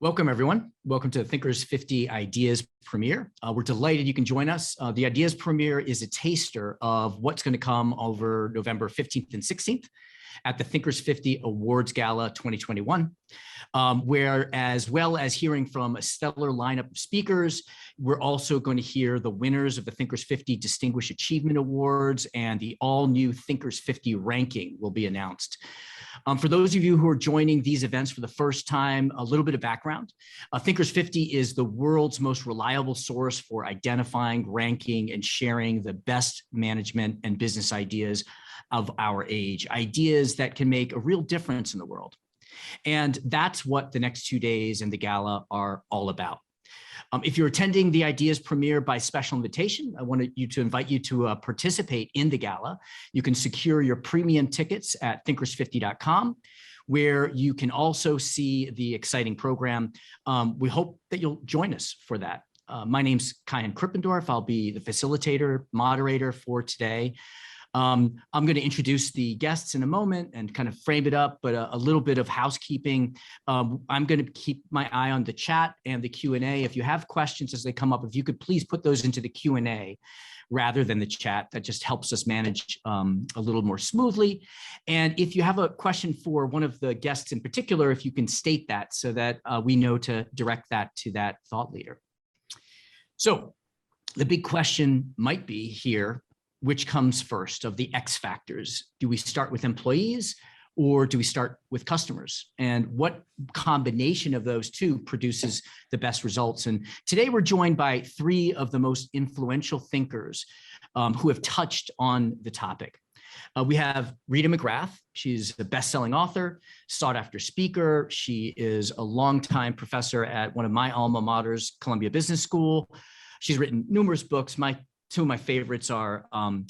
Welcome, everyone. Welcome to the Thinkers 50 Ideas Premiere. We're delighted you can join us. The Ideas Premiere is a taster of what's going to come over November 15th and 16th at the Thinkers 50 Awards Gala 2021, where, as well as hearing from a stellar lineup of speakers, we're also going to hear the winners of the Thinkers 50 Distinguished Achievement Awards, and the all-new Thinkers 50 Ranking will be announced. For those of you who are joining these events for the first time, a little bit of background. Thinkers 50 is the world's most reliable source for identifying, ranking, and sharing the best management and business ideas of our age, ideas that can make a real difference in the world. And that's what the next 2 days and the gala are all about. If you're attending the Ideas Premiere by special invitation, I wanted to invite you to participate in the gala. You can secure your premium tickets at thinkers50.com, where you can also see the exciting program. We hope that you'll join us for that. My name's Kyan Krippendorf. I'll be the facilitator, moderator for today. I'm going to introduce the guests in a moment and kind of frame it up, but a little bit of housekeeping. I'm going to keep my eye on the chat and the Q&A. If you have questions as they come up, if you could please put those into the Q&A rather than the chat, that just helps us manage a little more smoothly. And if you have a question for one of the guests in particular, if you can state that so that we know to direct that to that thought leader. So the big question might be here, which comes first of the X factors? Do we start with employees or do we start with customers? And what combination of those two produces the best results? And today we're joined by three of the most influential thinkers who have touched on the topic. We have Rita McGrath. She's a best-selling author, sought-after speaker. She is a longtime professor at one of my alma maters, Columbia Business School. She's written numerous books. Two of my favorites are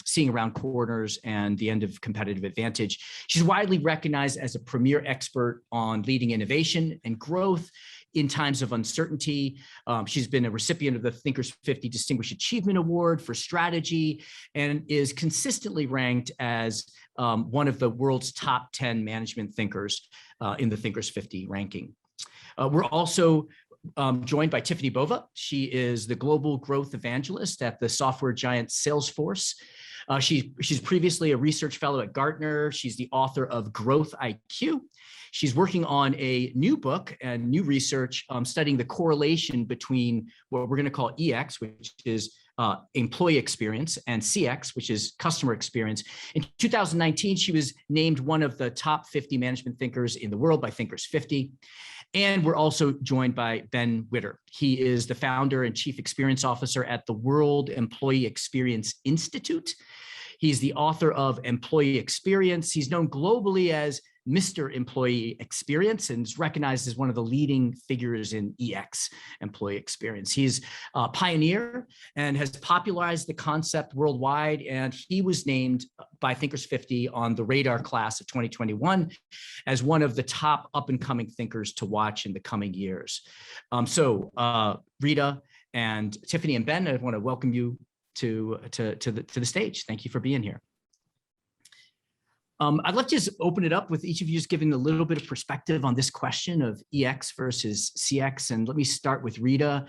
Seeing Around Corners and The End of Competitive Advantage. She's widely recognized as a premier expert on leading innovation and growth in times of uncertainty. She's been a recipient of the Thinkers 50 Distinguished Achievement Award for strategy and is consistently ranked as one of the world's top 10 management thinkers in the Thinkers 50 ranking. We're also joined by Tiffany Bova. She is the global growth evangelist at the software giant Salesforce. She's previously a research fellow at Gartner. She's the author of Growth IQ. She's working on a new book and new research studying the correlation between what we're going to call EX, which is employee experience, and CX, which is customer experience. In 2019, she was named one of the top 50 management thinkers in the world by Thinkers 50. And we're also joined by Ben Witter. He is the founder and chief experience officer at the World Employee Experience Institute. He's the author of Employee Experience. He's known globally as Mr. Employee Experience and is recognized as one of the leading figures in EX, employee experience. He's a pioneer and has popularized the concept worldwide, and he was named by Thinkers 50 on the Radar class of 2021 as one of the top up-and-coming thinkers to watch in the coming years. Rita and Tiffany and Ben, I want to welcome you to the stage. Thank you for being here. I'd like to just open it up with each of you just giving a little bit of perspective on this question of EX versus CX. And let me start with Rita.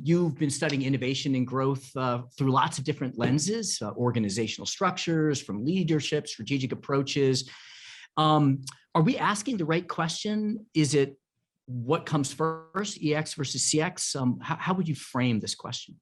You've been studying innovation and growth through lots of different lenses, organizational structures, from leadership, strategic approaches. Are we asking the right question? Is it what comes first, EX versus CX? How would you frame this question?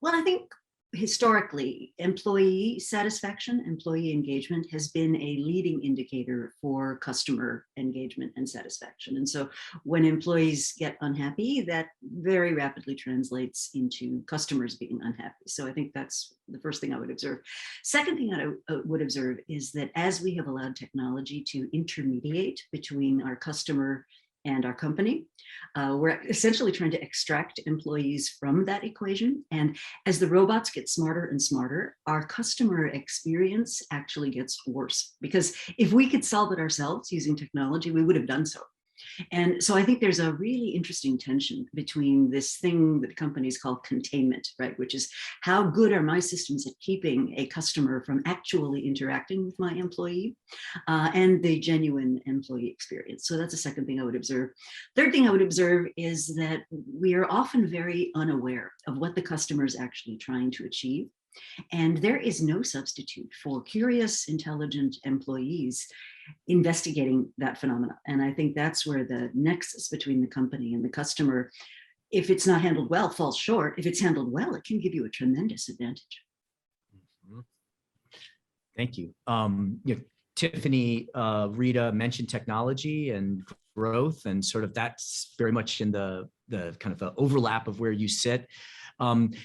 Well, I think historically, employee satisfaction, employee engagement has been a leading indicator for customer engagement and satisfaction. And so when employees get unhappy, that very rapidly translates into customers being unhappy. So I think that's the first thing I would observe. Second thing I would observe is that as we have allowed technology to intermediate between our customer and our company, we're essentially trying to extract employees from that equation. And as the robots get smarter and smarter, our customer experience actually gets worse. Because if we could solve it ourselves using technology, we would have done so. And so I think there's a really interesting tension between this thing that companies call containment, right? Which is how good are my systems at keeping a customer from actually interacting with my employee, and the genuine employee experience. So that's the second thing I would observe. Third thing I would observe is that we are often very unaware of what the customer is actually trying to achieve. And there is no substitute for curious, intelligent employees investigating that phenomena. And I think that's where the nexus between the company and the customer, if it's not handled well, falls short. If it's handled well, it can give you a tremendous advantage. Thank you. Tiffany, Rita mentioned technology and growth, and sort of that's very much in the kind of the overlap of where you sit.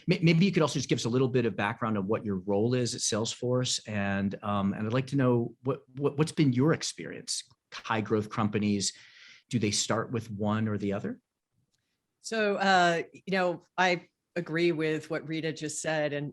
Maybe you could also just give us a little bit of background on what your role is at Salesforce, and I'd like to know what's been your experience. High growth companies, do they start with one or the other? So, I agree with what Rita just said. And,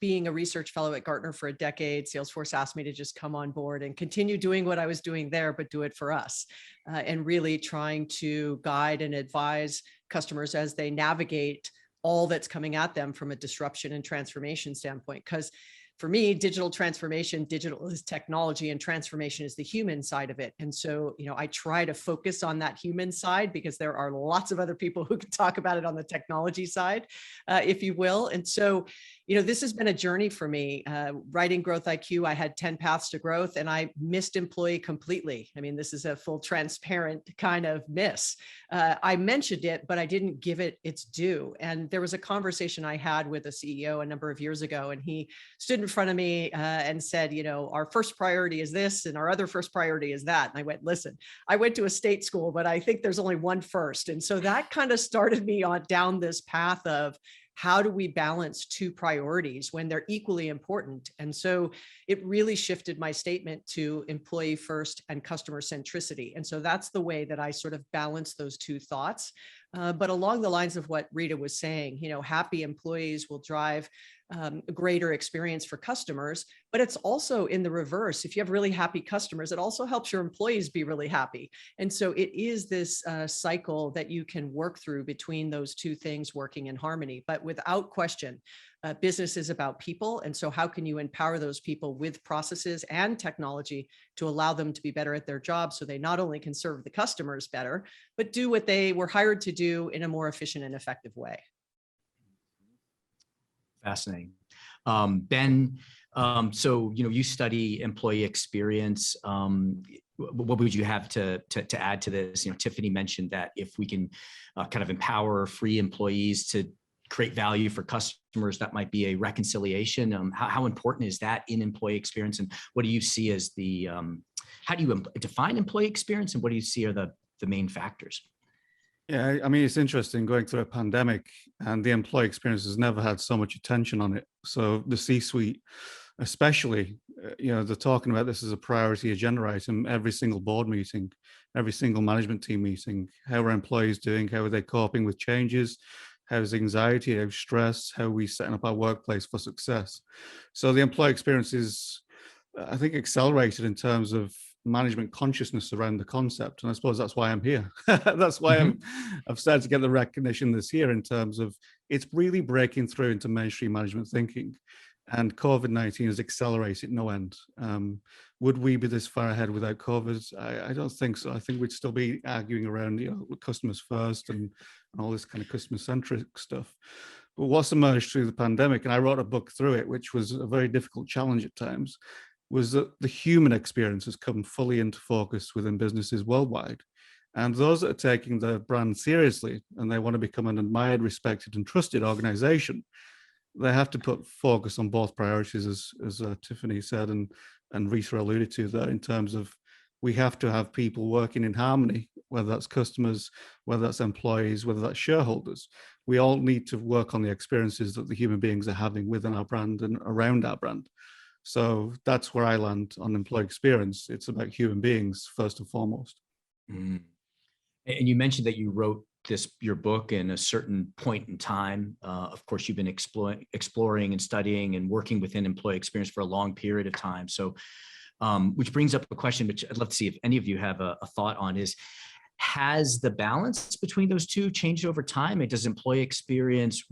being a research fellow at Gartner for a decade, Salesforce asked me to just come on board and continue doing what I was doing there, but do it for us, and really trying to guide and advise customers as they navigate all that's coming at them from a disruption and transformation standpoint. Because for me, digital transformation, digital is technology, and transformation is the human side of it. And so, I try to focus on that human side because there are lots of other people who can talk about it on the technology side, if you will. And so, this has been a journey for me. Writing Growth IQ, I had 10 paths to growth, and I missed employee completely. I mean, this is a full transparent kind of miss. I mentioned it, but I didn't give it its due. And there was a conversation I had with a CEO a number of years ago, and he stood in front of me and said, our first priority is this, and our other first priority is that. And I went, listen, I went to a state school, but I think there's only one first. And so that kind of started me on down this path of, how do we balance two priorities when they're equally important? And so it really shifted my statement to employee first and customer centricity. And so that's the way that I sort of balance those two thoughts. But along the lines of what Rita was saying, happy employees will drive a greater experience for customers, but it's also in the reverse. If you have really happy customers, it also helps your employees be really happy. And so it is this cycle that you can work through between those two things working in harmony. But without question, business is about people. And so how can you empower those people with processes and technology to allow them to be better at their job, so they not only can serve the customers better, but do what they were hired to do in a more efficient and effective way. Fascinating. Ben, so, you study employee experience. What would you have to add to this? Tiffany mentioned that if we can kind of empower free employees to create value for customers, that might be a reconciliation. How important is that in employee experience? And what do you see as how do you define employee experience, and what do you see are the main factors? Yeah, I mean, it's interesting going through a pandemic, and the employee experience has never had so much attention on it. So the C-suite, especially, they're talking about this as a priority agenda item every single board meeting, every single management team meeting. How are employees doing? How are they coping with changes? How's anxiety? How's stress? How are we setting up our workplace for success? So the employee experience is, I think, accelerated in terms of management consciousness around the concept. And I suppose that's why I'm here. That's why I've started to get the recognition this year in terms of it's really breaking through into mainstream management thinking. And COVID-19 has accelerated no end. Would we be this far ahead without COVID? I don't think so. I think we'd still be arguing around, customers first and all this kind of customer-centric stuff. But what's emerged through the pandemic, and I wrote a book through it, which was a very difficult challenge at times, was that the human experience has come fully into focus within businesses worldwide. And those that are taking the brand seriously and they want to become an admired, respected, and trusted organization, they have to put focus on both priorities, as Tiffany said and Rita alluded to there, in terms of we have to have people working in harmony, whether that's customers, whether that's employees, whether that's shareholders. We all need to work on the experiences that the human beings are having within our brand and around our brand. So that's where I land on employee experience. It's about human beings first and foremost. And you mentioned that you wrote your book in a certain point in time. Of course, you've been exploring and studying and working within employee experience for a long period of time. So, which brings up a question which I'd love to see if any of you have a thought on, is Has the balance between those two changed over time? And does employee experience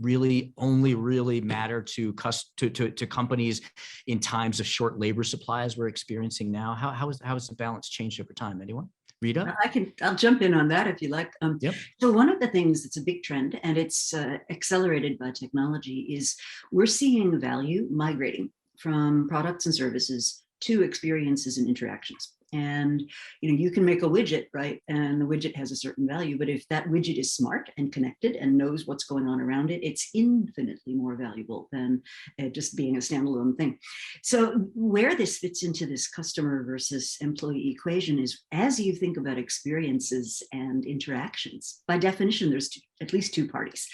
only really matter to companies in times of short labor supply as we're experiencing now? How has the balance changed over time? Anyone? Rita? I'll jump in on that if you like. Yep. So one of the things that's a big trend, and it's accelerated by technology, is we're seeing value migrating from products and services to experiences and interactions. And you can make a widget, right? And the widget has a certain value, but if that widget is smart and connected and knows what's going on around it, it's infinitely more valuable than just being a standalone thing. So where this fits into this customer versus employee equation is, as you think about experiences and interactions, by definition, there's at least two parties.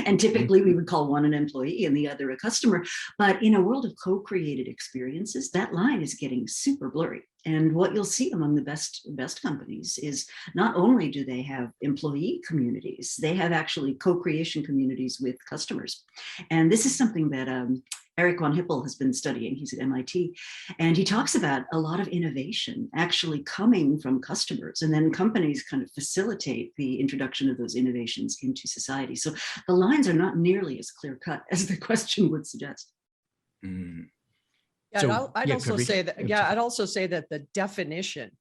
And typically we would call one an employee and the other a customer. But in a world of co-created experiences, that line is getting super blurry. And what you'll see among the best companies is not only do they have employee communities, they have actually co-creation communities with customers. And this is something that Eric von Hippel has been studying. He's at MIT, and he talks about a lot of innovation actually coming from customers, and then companies kind of facilitate the introduction of those innovations into society. So the lines are not nearly as clear cut as the question would suggest. Mm. Yeah, So, I'd yeah, also Rita? say that. Yeah, I'd also say that the definition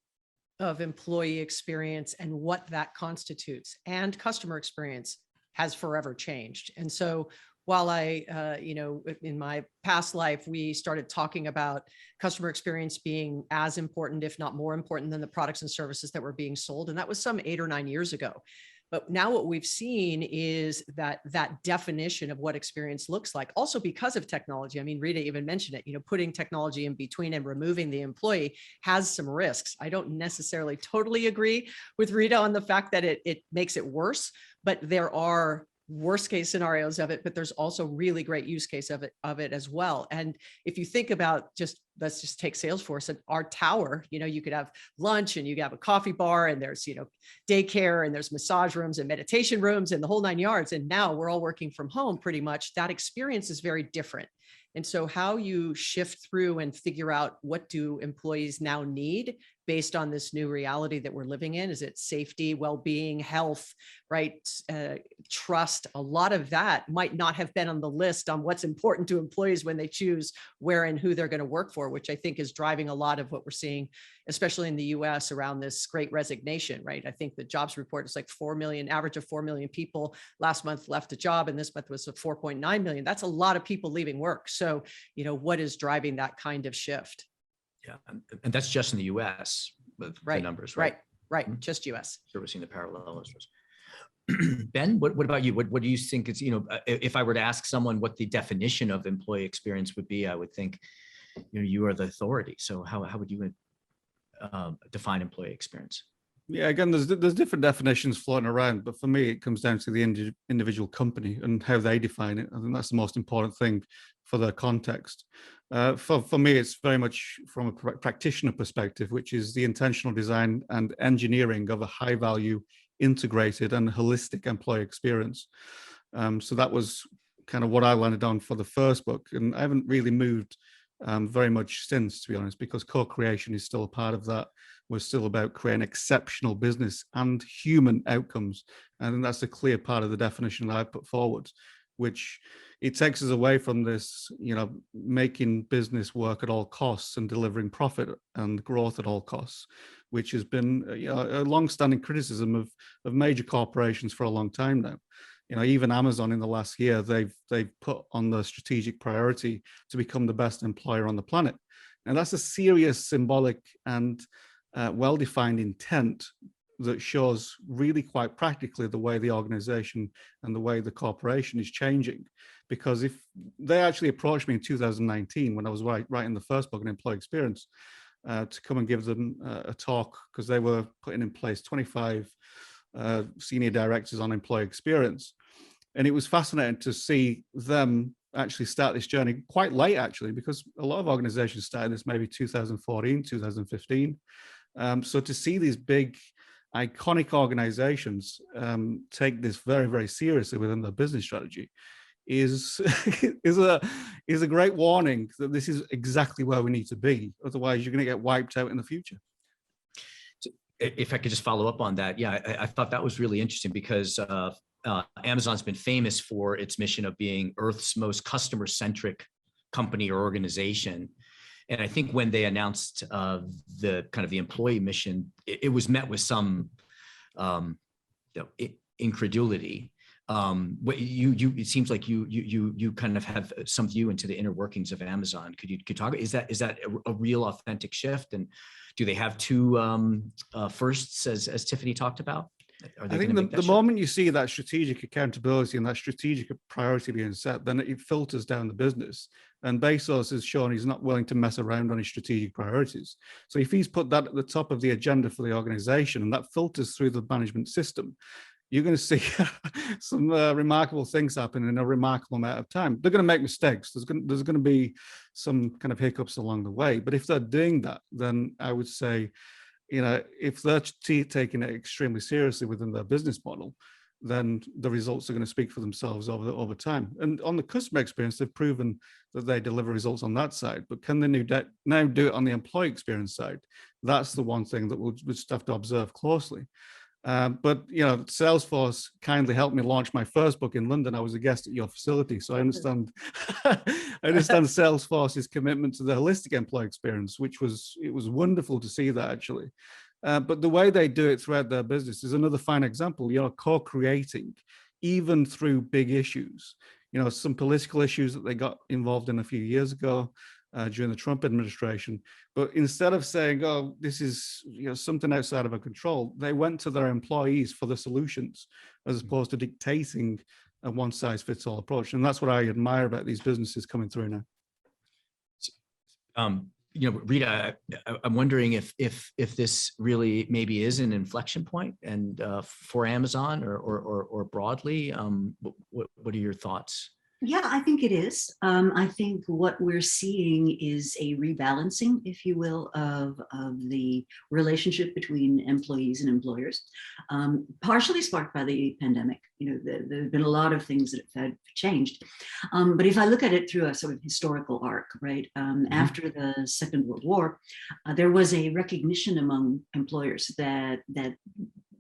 of employee experience and what that constitutes and customer experience has forever changed. And so, while in my past life, we started talking about customer experience being as important, if not more important, than the products and services that were being sold, and that was some 8 or 9 years ago. But now what we've seen is that definition of what experience looks like, also because of technology. I mean, Rita even mentioned it, putting technology in between and removing the employee has some risks. I don't necessarily totally agree with Rita on the fact that it makes it worse, but there are worst case scenarios of it, but there's also really great use case of it as well. And if you think about let's just take Salesforce and our tower, you could have lunch and you have a coffee bar and there's, daycare and there's massage rooms and meditation rooms and the whole 9 yards. And now we're all working from home pretty much. That experience is very different. And so how you shift through and figure out what do employees now need based on this new reality that we're living in? Is it safety, well-being, health, right? Trust? A lot of that might not have been on the list on what's important to employees when they choose where and who they're going to work for, which I think is driving a lot of what we're seeing, especially in the US around this great resignation, right? I think the jobs report is like 4 million, average of 4 million people last month left a job, and this month was 4.9 million. That's a lot of people leaving work. So, what is driving that kind of shift? Yeah, and that's just in the US with the numbers, right? Right, just US. So we're seeing the parallels. Ben, what about you? What do you think is, if I were to ask someone what the definition of employee experience would be, I would think, you are the authority. So how would you define employee experience? Yeah, again, there's different definitions floating around, but for me, it comes down to the individual company and how they define it. I think that's the most important thing for their context. For me, it's very much from a practitioner perspective, which is the intentional design and engineering of a high-value, integrated and holistic employee experience. So that was kind of what I landed on for the first book, and I haven't really moved very much since, to be honest, because co-creation is still a part of that. We're still about creating exceptional business and human outcomes. I think that's a clear part of the definition that I put forward, which it takes us away from this, making business work at all costs and delivering profit and growth at all costs, which has been a long-standing criticism of major corporations for a long time now. Even Amazon in the last year, they've put on the strategic priority to become the best employer on the planet. And that's a serious symbolic and well-defined intent that shows really quite practically the way the organization and the way the corporation is changing. Because if they actually approached me in 2019, when I was writing the first book on employee experience, to come and give them a talk, because they were putting in place 25 senior directors on employee experience. And it was fascinating to see them actually start this journey quite late, actually, because a lot of organizations started this maybe 2014, 2015. So to see these big, iconic organizations take this very, very seriously within their business strategy is a great warning that this is exactly where we need to be. Otherwise, you're going to get wiped out in the future. if I could just follow up on that, yeah, I thought that was really interesting because Amazon's been famous for its mission of being Earth's most customer-centric company or organization. And I think when they announced the kind of the employee mission, it was met with some incredulity. It seems like you kind of have some view into the inner workings of Amazon. Could you talk? Is that a real authentic shift? And do they have two firsts, as Tiffany talked about? Are they I think the moment you see that strategic accountability and that strategic priority being set, then it filters down the business. And Bezos has shown he's not willing to mess around on his strategic priorities. So if he's put that at the top of the agenda for the organization and that filters through the management system, you're going to see some remarkable things happen in a remarkable amount of time. They're going to make mistakes. There's going to be some kind of hiccups along the way. But if they're doing that, then I would say, if they're taking it extremely seriously within their business model, then the results are going to speak for themselves over time. And on the customer experience, they've proven that they deliver results on that side. But can they now do it on the employee experience side? That's the one thing that we'll just have to observe closely. But Salesforce kindly helped me launch my first book in London. I was a guest at your facility, so I understand. I understand Salesforce's commitment to the holistic employee experience, it was wonderful to see that actually. But the way they do it throughout their business is another fine example. Co-creating, even through big issues. Some political issues that they got involved in a few years ago. During the Trump administration, but instead of saying, "Oh, this is something outside of our control," they went to their employees for the solutions, as opposed to dictating a one-size-fits-all approach. And that's what I admire about these businesses coming through now. Rita, I'm wondering if this really maybe is an inflection point, and for Amazon or broadly, what are your thoughts? Yeah, I think it is. I think what we're seeing is a rebalancing, if you will, of the relationship between employees and employers, partially sparked by the pandemic. There have been a lot of things that have changed. But if I look at it through a sort of historical arc, right, after the Second World War, there was a recognition among employers that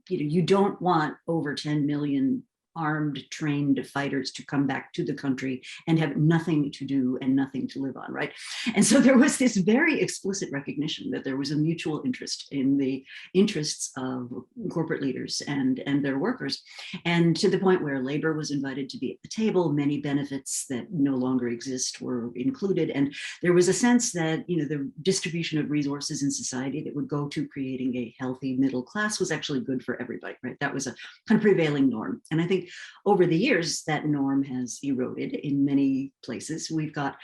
you don't want over 10 million armed, trained fighters to come back to the country and have nothing to do and nothing to live on, right? And so there was this very explicit recognition that there was a mutual interest in the interests of corporate leaders and their workers, and to the point where labor was invited to be at the table, many benefits that no longer exist were included, and there was a sense that the distribution of resources in society that would go to creating a healthy middle class was actually good for everybody, right? That was a kind of prevailing norm. And I think over the years, that norm has eroded in many places. We've got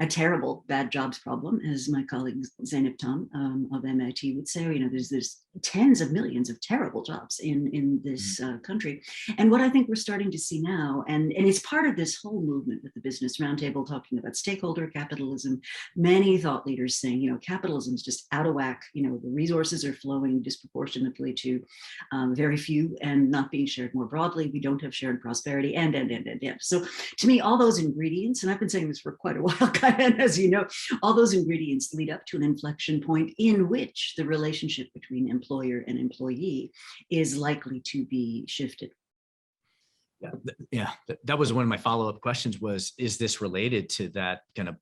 a terrible bad jobs problem, as my colleague Zeynep Tan of MIT would say. There's tens of millions of terrible jobs in this country. And what I think we're starting to see now, and it's part of this whole movement with the Business Roundtable talking about stakeholder capitalism, many thought leaders saying, capitalism is just out of whack. The resources are flowing disproportionately to very few and not being shared more broadly. We don't have shared prosperity and. So to me, all those ingredients, and I've been saying this for quite a while, and as you know, all those ingredients lead up to an inflection point in which the relationship between employer and employee is likely to be shifted. Yeah, that was one of my follow-up questions was, is this related to that kind of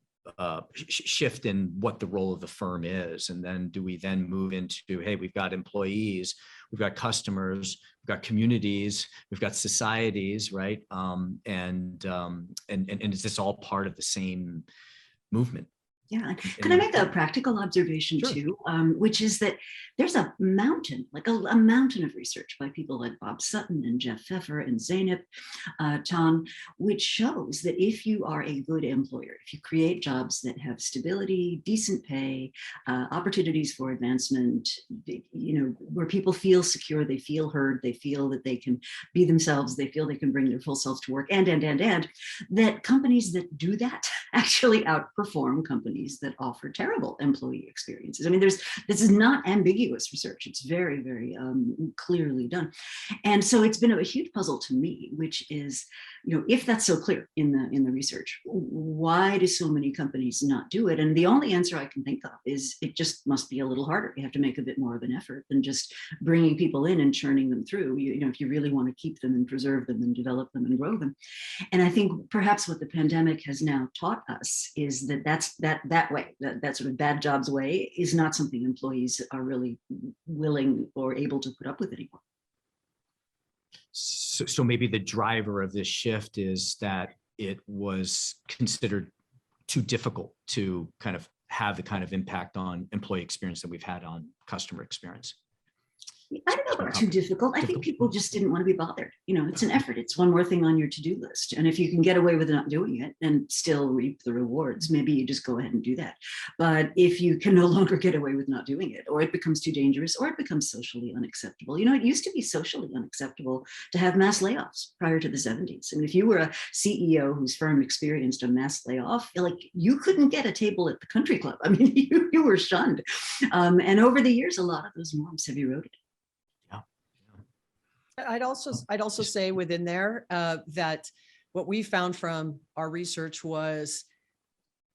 shift in what the role of the firm is? And then do we then move into, hey, we've got employees, we've got customers, we've got communities, we've got societies, right? And is this all part of the same movement? Yeah, can I make a practical observation too, which is that there's a mountain, like a mountain of research by people like Bob Sutton and Jeff Pfeffer and Zeynep Tan, which shows that if you are a good employer, if you create jobs that have stability, decent pay, opportunities for advancement, where people feel secure, they feel heard, they feel that they can be themselves, they feel they can bring their full selves to work, and that companies that do that actually outperform companies that offer terrible employee experiences. I mean, this is not ambiguous research. It's very, very clearly done. And so it's been a huge puzzle to me, which is if that's so clear in the research, why do so many companies not do it? And the only answer I can think of is it just must be a little harder. You have to make a bit more of an effort than just bringing people in and churning them through. If you really want to keep them and preserve them and develop them and grow them. And I think perhaps what the pandemic has now taught us is that way, that sort of bad jobs way is not something employees are really willing or able to put up with anymore. So maybe the driver of this shift is that it was considered too difficult to kind of have the kind of impact on employee experience that we've had on customer experience. I don't know about too difficult. I think people just didn't want to be bothered. It's an effort. It's one more thing on your to-do list. And if you can get away with not doing it and still reap the rewards, maybe you just go ahead and do that. But if you can no longer get away with not doing it, or it becomes too dangerous, or it becomes socially unacceptable. It used to be socially unacceptable to have mass layoffs prior to the 70s. And if you were a CEO whose firm experienced a mass layoff, you couldn't get a table at the country club. I mean, you were shunned. And over the years, a lot of those norms have eroded. I'd also say within there that what we found from our research was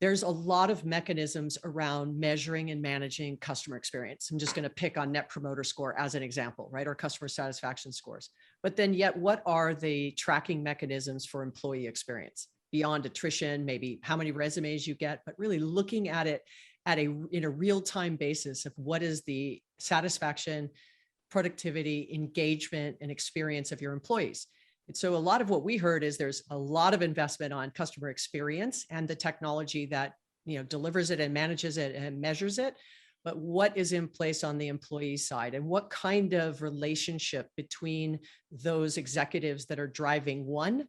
there's a lot of mechanisms around measuring and managing customer experience. I'm just going to pick on Net Promoter Score as an example, right? Or customer satisfaction scores. But then yet, what are the tracking mechanisms for employee experience beyond attrition, maybe how many resumes you get, but really looking at it in a real-time basis of what is the satisfaction, productivity, engagement, and experience of your employees. And so a lot of what we heard is there's a lot of investment on customer experience and the technology that delivers it and manages it and measures it. But what is in place on the employee side, and what kind of relationship between those executives that are driving one?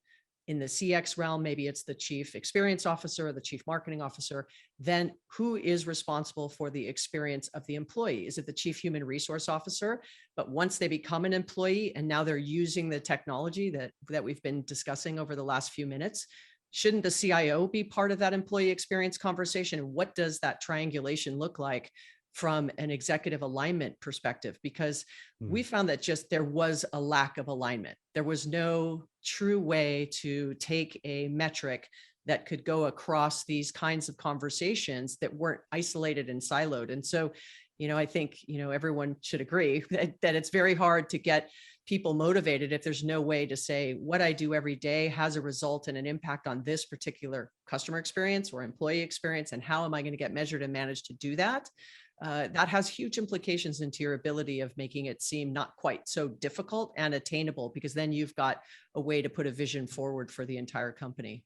In the CX realm, maybe it's the chief experience officer or the chief marketing officer. Then who is responsible for the experience of the employee? Is it the chief human resource officer? But once they become an employee and now they're using the technology that we've been discussing over the last few minutes, shouldn't the CIO be part of that employee experience conversation? And what does that triangulation look like from an executive alignment perspective? Because we found that there was a lack of alignment. There was no true way to take a metric that could go across these kinds of conversations that weren't isolated and siloed. And so, I think, everyone should agree that it's very hard to get people motivated if there's no way to say what I do every day has a result and an impact on this particular customer experience or employee experience. And how am I going to get measured and managed to do that? That has huge implications into your ability of making it seem not quite so difficult and attainable, because then you've got a way to put a vision forward for the entire company.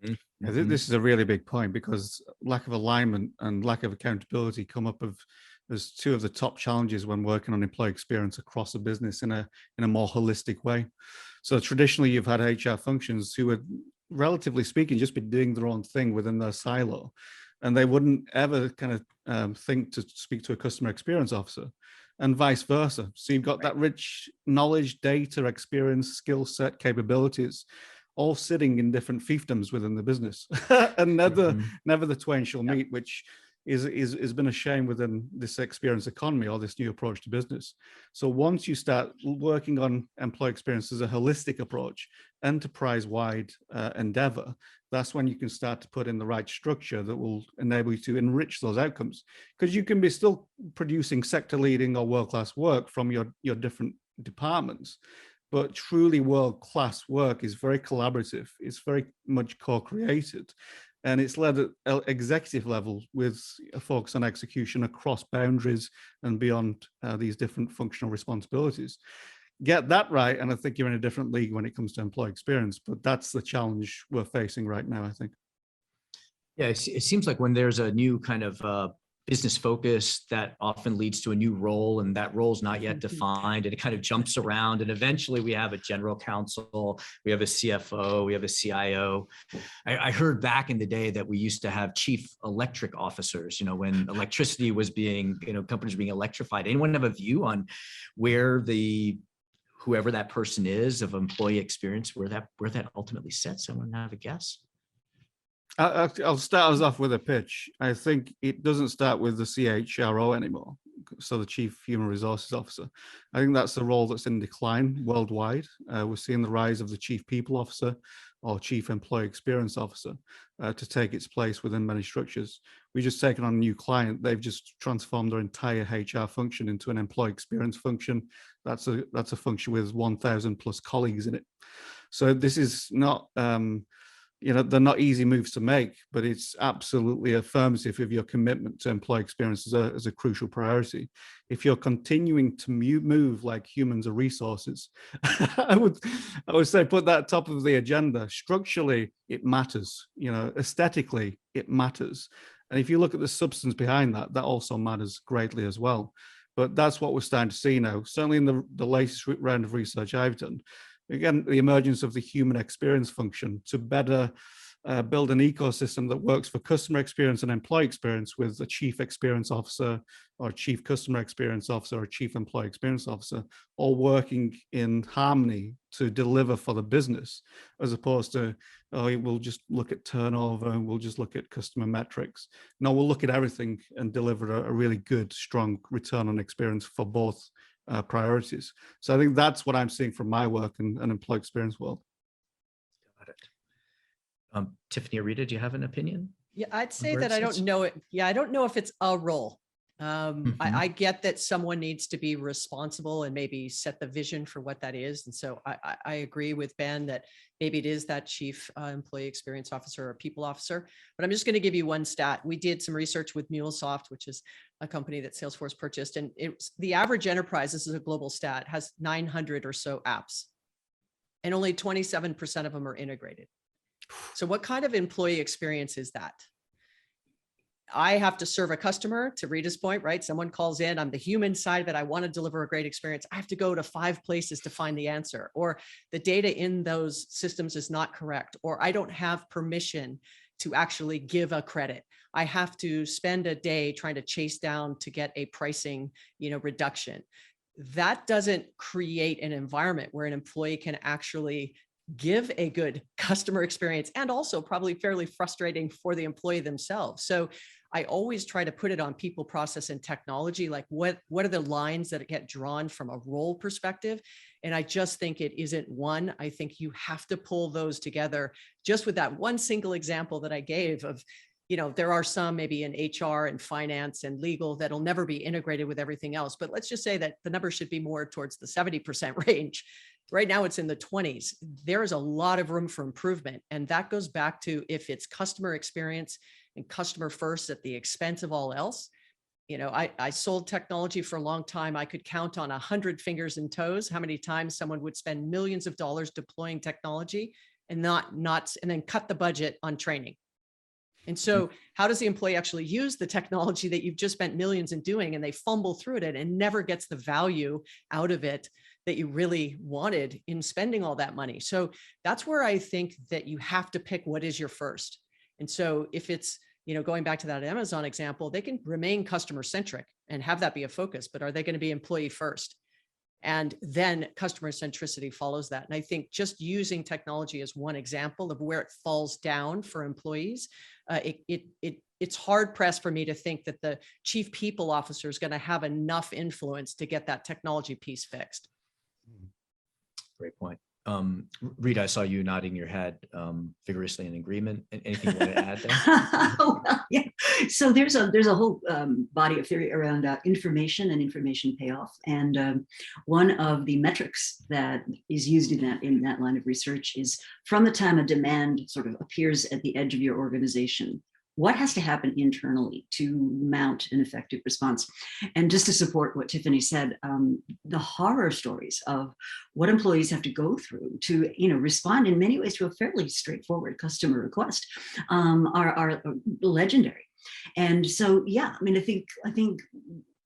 Yeah, this is a really big point, because lack of alignment and lack of accountability come up as two of the top challenges when working on employee experience across a business in a more holistic way. So traditionally, you've had HR functions who would, relatively speaking, just be doing their own thing within their silo. And they wouldn't ever kind of think to speak to a customer experience officer, and vice versa. So you've got that rich knowledge, data, experience, skill set, capabilities, all sitting in different fiefdoms within the business, and never the twain shall meet, which is been a shame within this experience economy or this new approach to business. So once you start working on employee experience as a holistic approach, enterprise-wide endeavor, that's when you can start to put in the right structure that will enable you to enrich those outcomes. Because you can be still producing sector-leading or world-class work from your different departments, but truly world-class work is very collaborative. It's very much co-created. And it's led at executive level with a focus on execution across boundaries and beyond these different functional responsibilities. Get that right, and I think you're in a different league when it comes to employee experience. But that's the challenge we're facing right now, I think. Yeah, it seems like when there's a new kind of business focus, that often leads to a new role, and that role is not yet defined, and it kind of jumps around. And eventually we have a general counsel, we have a CFO, we have a CIO. I heard back in the day that we used to have chief electric officers, when electricity was being, companies being electrified. Anyone have a view on where whoever that person is of employee experience, where that ultimately sits? Someone have a guess? I'll start us off with a pitch. I think it doesn't start with the CHRO anymore. so the Chief Human Resources Officer. I think that's the role that's in decline worldwide. We're seeing the rise of the Chief People Officer or Chief Employee Experience Officer to take its place within many structures. We've just taken on a new client. They've just transformed their entire HR function into an employee experience function. That's a function with 1,000 plus colleagues in it. So this is not, they're not easy moves to make, but it's absolutely affirmative of your commitment to employee experience as a crucial priority. If you're continuing to move like humans are resources, I would say put that top of the agenda. Structurally, it matters. Aesthetically, it matters. And if you look at the substance behind that, that also matters greatly as well. But that's what we're starting to see now. Certainly in the latest round of research I've done, again, the emergence of the human experience function to better build an ecosystem that works for customer experience and employee experience with a chief experience officer or chief customer experience officer or chief employee experience officer, all working in harmony to deliver for the business, as opposed to, oh, we'll just look at turnover and we'll just look at customer metrics. No, we'll look at everything and deliver a really good, strong return on experience for both priorities. So I think that's what I'm seeing from my work and employee experience world. Got it. Tiffany or Rita, do you have an opinion? Yeah, I'd say that I don't know it. Yeah, I don't know if it's a role. I get that someone needs to be responsible and maybe set the vision for what that is. And so I agree with Ben that maybe it is that chief employee experience officer or people officer. But I'm just going to give you one stat. We did some research with MuleSoft, which is a company that Salesforce purchased. And it's the average enterprise, this is a global stat, has 900 or so apps. And only 27% of them are integrated. So what kind of employee experience is that? I have to serve a customer, to Rita's point, right? Someone calls in, I'm the human side of it. I want to deliver a great experience. I have to go to 5 places to find the answer, or the data in those systems is not correct, or I don't have permission to actually give a credit. I have to spend a day trying to chase down to get a pricing, reduction. That doesn't create an environment where an employee can actually give a good customer experience, and also probably fairly frustrating for the employee themselves. So I always try to put it on people, process, and technology. Like what are the lines that get drawn from a role perspective? And I just think it isn't one. I think you have to pull those together just with that one single example that I gave of, there are some maybe in HR and finance and legal that'll never be integrated with everything else. But let's just say that the number should be more towards the 70% range. Right now it's in the 20s. There is a lot of room for improvement. And that goes back to if it's customer experience and customer first at the expense of all else. I sold technology for a long time. I could count on 100 fingers and toes how many times someone would spend millions of dollars deploying technology and and then cut the budget on training. And so how does the employee actually use the technology that you've just spent millions in doing, and they fumble through it and never gets the value out of it that you really wanted in spending all that money? So that's where I think that you have to pick what is your first. And so if it's, going back to that Amazon example, they can remain customer centric and have that be a focus, but are they going to be employee first? And then customer centricity follows that. And I think just using technology as one example of where it falls down for employees, it's hard pressed for me to think that the chief people officer is going to have enough influence to get that technology piece fixed. Great point. Rita, I saw you nodding your head vigorously in agreement. Anything you want to add there? Well, yeah. So there's a whole body of theory around information and information payoff, and one of the metrics that is used in that line of research is from the time a demand sort of appears at the edge of your organization, what has to happen internally to mount an effective response? And just to support what Tiffany said, the horror stories of what employees have to go through to, respond in many ways to a fairly straightforward customer request are legendary. And so, yeah, I think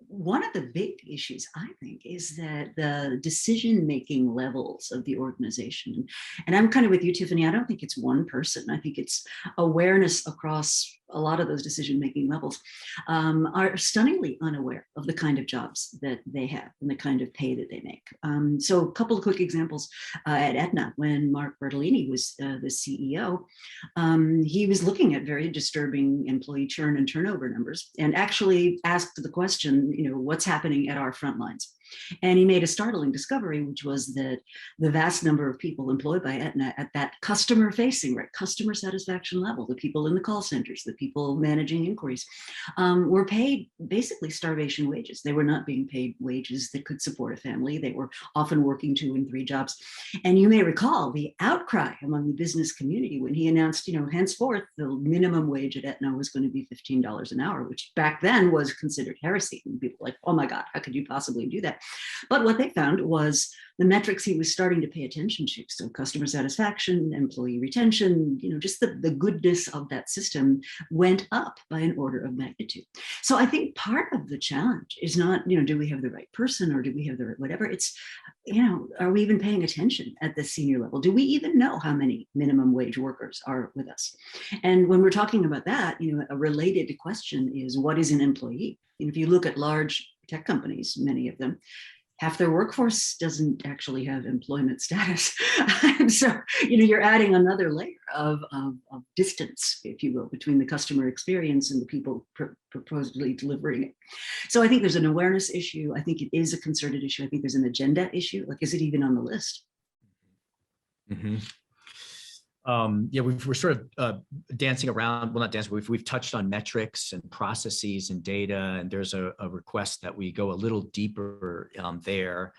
one of the big issues, I think, is that the decision-making levels of the organization, and I'm kind of with you, Tiffany, I don't think it's one person. I think it's awareness across a lot of those decision-making levels, are stunningly unaware of the kind of jobs that they have and the kind of pay that they make. So a couple of quick examples. At Aetna, when Mark Bertolini was the CEO, he was looking at very disturbing employee churn and turnover numbers and actually asked the question, what's happening at our front lines? And he made a startling discovery, which was that the vast number of people employed by Aetna at that customer-facing, right, customer satisfaction level, the people in the call centers, the people managing inquiries, were paid basically starvation wages. They were not being paid wages that could support a family. They were often working 2 and 3 jobs. And you may recall the outcry among the business community when he announced, henceforth, the minimum wage at Aetna was going to be $15 an hour, which back then was considered heresy. And people were like, oh my God, how could you possibly do that? But what they found was the metrics he was starting to pay attention to. So customer satisfaction, employee retention, just the goodness of that system went up by an order of magnitude. So I think part of the challenge is not, do we have the right person or do we have the right whatever? It's, are we even paying attention at the senior level? Do we even know how many minimum wage workers are with us? And when we're talking about that, a related question is, what is an employee? If you look at large tech companies, many of them, half their workforce doesn't actually have employment status. And so, you're adding another layer of distance, if you will, between the customer experience and the people proposally delivering it. So I think there's an awareness issue. I think it is a concerted issue. I think there's an agenda issue. Like, is it even on the list? Mm-hmm. Yeah, we're sort of dancing around, well, not dancing, but we've touched on metrics and processes and data, and there's a request that we go a little deeper there.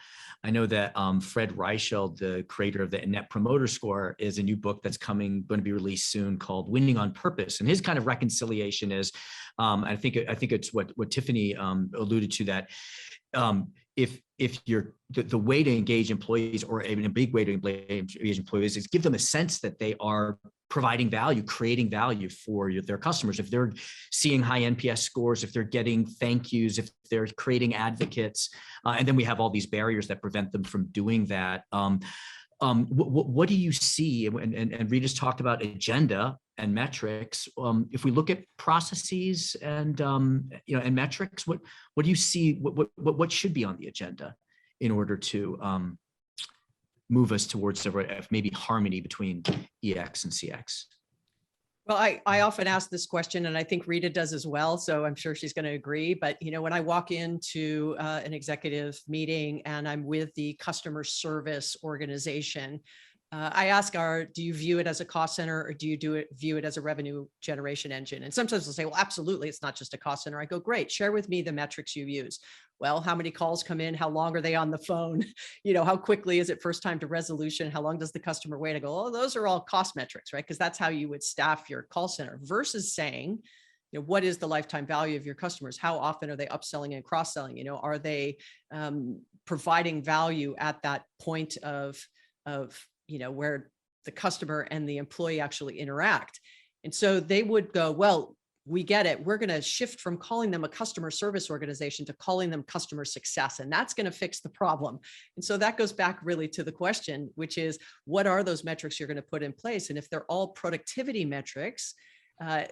I know that Fred Reichheld, the creator of the Net Promoter Score, is a new book that's going to be released soon called Winning on Purpose. And his kind of reconciliation is, I think it's what Tiffany alluded to, that if you're the way to engage employees, or even a big way to engage employees, is give them a sense that they are providing value, creating value for their customers. If they're seeing high NPS scores, if they're getting thank yous, if they're creating advocates, and then we have all these barriers that prevent them from doing that. What do you see? And Rita's talked about agenda and metrics. If we look at processes and and metrics, what do you see? What should be on the agenda in order to move us towards maybe harmony between EX and CX? Well, I often ask this question, and I think Rita does as well, so I'm sure she's going to agree. But when I walk into an executive meeting and I'm with the customer service organization, I ask do you view it as a cost center, or do you view it as a revenue generation engine? And sometimes they'll say, well, absolutely, it's not just a cost center. I go, great, share with me the metrics you use. Well, how many calls come in? How long are they on the phone? How quickly is it first time to resolution? How long does the customer wait? I go, oh, those are all cost metrics, right? Because that's how you would staff your call center, versus saying, what is the lifetime value of your customers? How often are they upselling and cross-selling? Are they providing value at that point of where the customer and the employee actually interact? And so they would go, well, we get it. We're going to shift from calling them a customer service organization to calling them customer success. And that's going to fix the problem. And so that goes back really to the question, which is, what are those metrics you're going to put in place? And if they're all productivity metrics,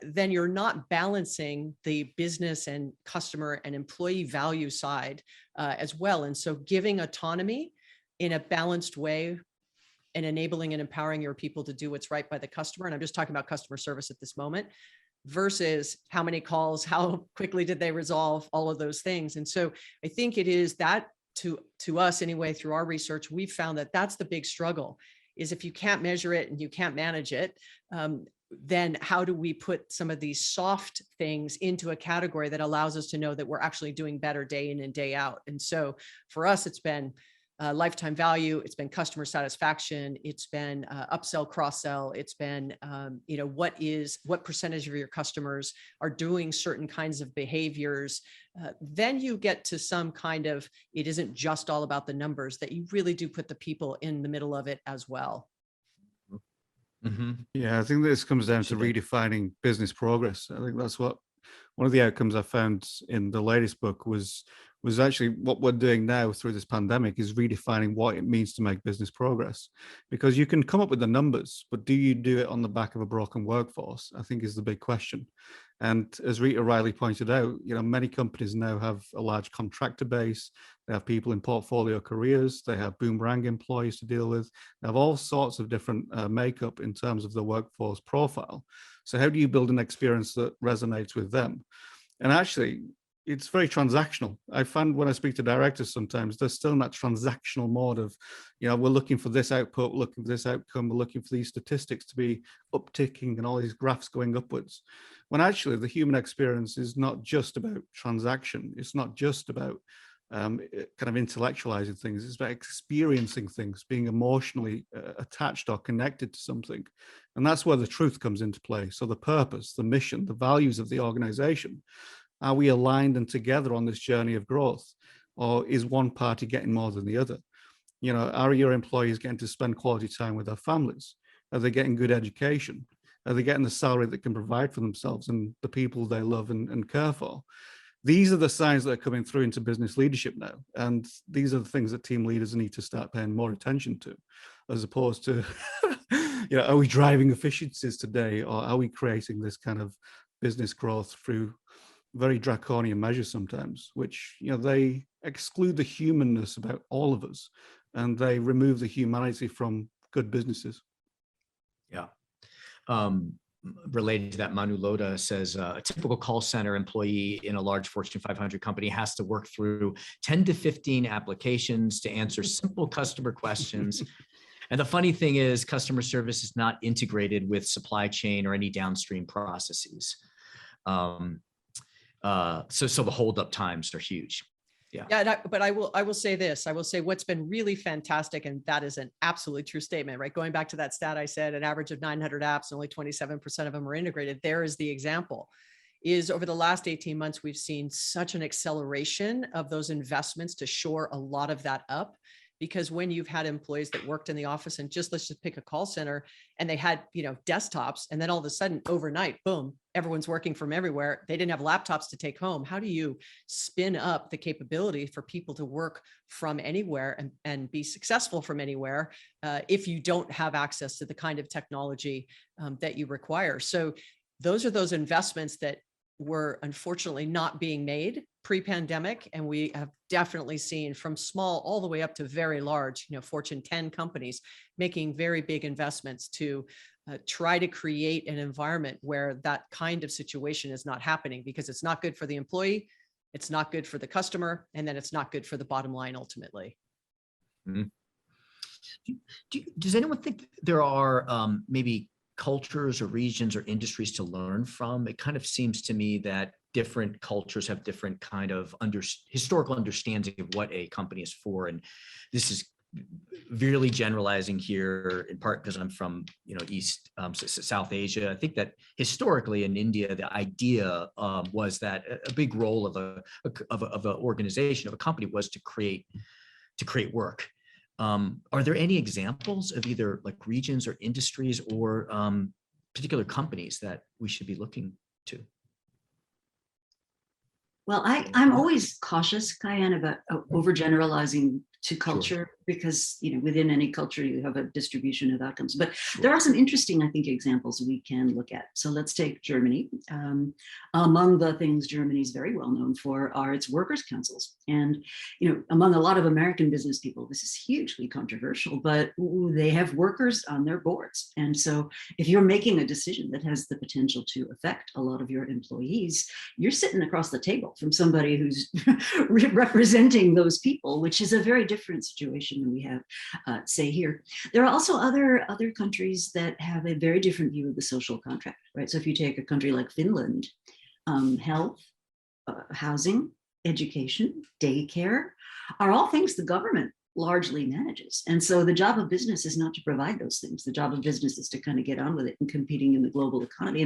then you're not balancing the business and customer and employee value side as well. And so giving autonomy in a balanced way and enabling and empowering your people to do what's right by the customer. And I'm just talking about customer service at this moment, versus how many calls, how quickly did they resolve, all of those things. And so I think it is that to us anyway, through our research, we've found that that's the big struggle, is if you can't measure it and you can't manage it, then how do we put some of these soft things into a category that allows us to know that we're actually doing better day in and day out? And so for us, it's been lifetime value, it's been customer satisfaction, it's been upsell, cross-sell, it's been what percentage of your customers are doing certain kinds of behaviors. Then you get to some kind of, it isn't just all about the numbers, that you really do put the people in the middle of it as well. Mm-hmm. Yeah, I think this comes down to redefining business progress. I think that's what one of the outcomes I found in the latest book was was actually what we're doing now through this pandemic is redefining what it means to make business progress. Because you can come up with the numbers, but do you do it on the back of a broken workforce, I think is the big question. And as Rita Riley pointed out, many companies now have a large contractor base. They have people in portfolio careers. They have boomerang employees to deal with. They have all sorts of different makeup in terms of the workforce profile. So how do you build an experience that resonates with them? And actually, it's very transactional. I find when I speak to directors sometimes, they're still in that transactional mode of, we're looking for this output, we're looking for this outcome, we're looking for these statistics to be upticking and all these graphs going upwards. When actually the human experience is not just about transaction. It's not just about kind of intellectualizing things. It's about experiencing things, being emotionally attached or connected to something. And that's where the truth comes into play. So the purpose, the mission, the values of the organization. Are we aligned and together on this journey of growth? Or is one party getting more than the other? Are your employees getting to spend quality time with their families? Are they getting good education? Are they getting the salary that can provide for themselves and the people they love and care for? These are the signs that are coming through into business leadership now. And these are the things that team leaders need to start paying more attention to, as opposed to, are we driving efficiencies today? Or are we creating this kind of business growth through very draconian measures sometimes, which, they exclude the humanness about all of us and they remove the humanity from good businesses. Yeah. Related to that, Manu Loda says a typical call center employee in a large Fortune 500 company has to work through 10 to 15 applications to answer simple customer questions. And the funny thing is customer service is not integrated with supply chain or any downstream processes. So the holdup times are huge. Yeah, but I will say this. I will say what's been really fantastic, and that is an absolutely true statement, right? Going back to that stat I said, an average of 900 apps, only 27% of them are integrated. There is the example. Is over the last 18 months, we've seen such an acceleration of those investments to shore a lot of that up. Because when you've had employees that worked in the office and let's just pick a call center and they had, desktops, and then all of a sudden overnight, boom, everyone's working from everywhere. They didn't have laptops to take home. How do you spin up the capability for people to work from anywhere and be successful from anywhere if you don't have access to the kind of technology that you require? So those are those investments that were unfortunately not being made pre-pandemic. And we have definitely seen from small all the way up to very large, Fortune 10 companies making very big investments to try to create an environment where that kind of situation is not happening, because it's not good for the employee, it's not good for the customer, and then it's not good for the bottom line ultimately. Mm-hmm. Does anyone think there are maybe cultures or regions or industries to learn from? It kind of seems to me that different cultures have different kind of historical understanding of what a company is for. And this is really generalizing here in part because I'm from, South Asia. I think that historically in India, the idea was that a big role of an organization, of a company, was to create work. Are there any examples of either like regions or industries or particular companies that we should be looking to? Well, I'm always cautious, Kyan, about overgeneralizing to culture, Sure. Because within any culture you have a distribution of outcomes. But there are some interesting, I think, examples we can look at. So let's take Germany. Among the things Germany is very well known for are its workers' councils. And among a lot of American business people, this is hugely controversial, but they have workers on their boards. And so if you're making a decision that has the potential to affect a lot of your employees, you're sitting across the table from somebody who's representing those people, which is a very different situation than we have, say, here. There are also other countries that have a very different view of the social contract, right? So if you take a country like Finland, health, housing, education, daycare are all things the government largely manages. And so the job of business is not to provide those things. The job of business is to kind of get on with it and competing in the global economy.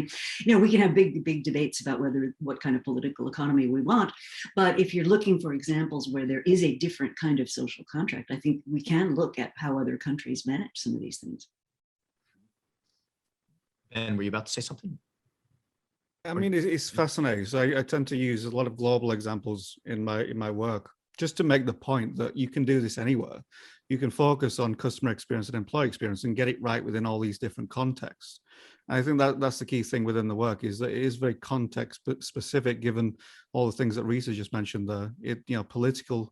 And we can have big debates about what kind of political economy we want. But if you're looking for examples where there is a different kind of social contract, I think we can look at how other countries manage some of these things. And were you about to say something? I mean, it's fascinating. So I tend to use a lot of global examples in my work, just to make the point that you can do this anywhere. You can focus on customer experience and employee experience and get it right within all these different contexts. And I think that's the key thing within the work, is that it is very context specific, given all the things that Rita just mentioned there. Political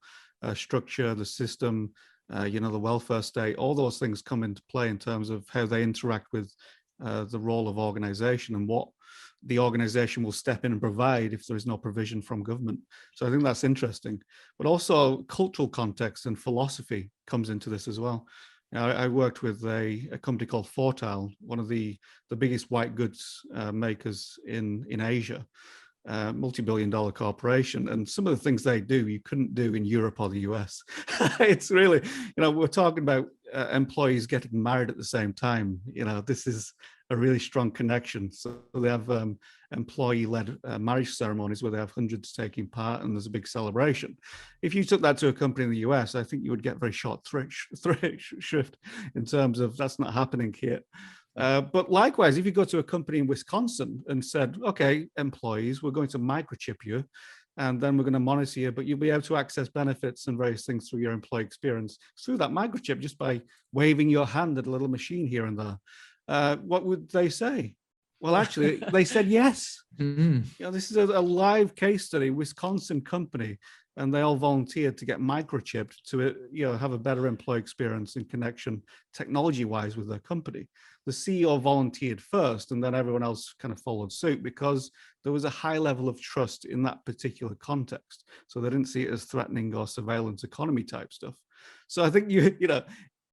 structure, the system, the welfare state, all those things come into play in terms of how they interact with the role of organization and what the organization will step in and provide if there is no provision from government. So I think that's interesting. But also cultural context and philosophy comes into this as well. I worked with a company called Fortile, one of the biggest white goods makers in Asia, multi-billion-dollar corporation, and some of the things they do you couldn't do in Europe or the US. It's really, we're talking about employees getting married at the same time. This is a really strong connection. So they have employee-led marriage ceremonies where they have hundreds taking part, and there's a big celebration. If you took that to a company in the US, I think you would get very short shrift in terms of that's not happening here. But likewise, if you go to a company in Wisconsin and said, okay, employees, we're going to microchip you, and then we're going to monitor you, but you'll be able to access benefits and various things through your employee experience through that microchip, just by waving your hand at a little machine here and there. What would they say? Well, actually, they said yes. Mm-hmm. This is a live case study, Wisconsin company, and they all volunteered to get microchipped to have a better employee experience and connection technology-wise with their company. The CEO volunteered first, and then everyone else kind of followed suit, because there was a high level of trust in that particular context. So they didn't see it as threatening or surveillance economy type stuff. So I think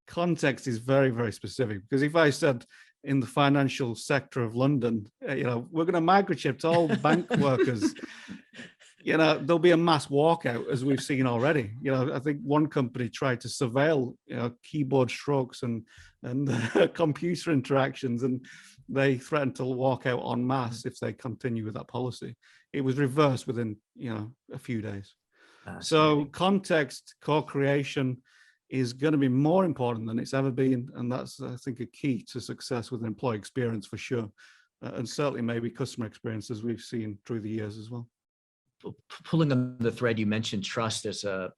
context is very, very specific, because if I said in the financial sector of London, we're going to microchip all bank workers, there'll be a mass walkout, as we've seen already. I think one company tried to surveil, keyboard strokes and computer interactions, and they threatened to walk out en masse if they continue with that policy. It was reversed within, a few days. So context, co-creation is going to be more important than it's ever been. And that's, I think, a key to success with employee experience for sure. And certainly maybe customer experience, as we've seen through the years as well. Pulling on the thread, you mentioned trust. There's a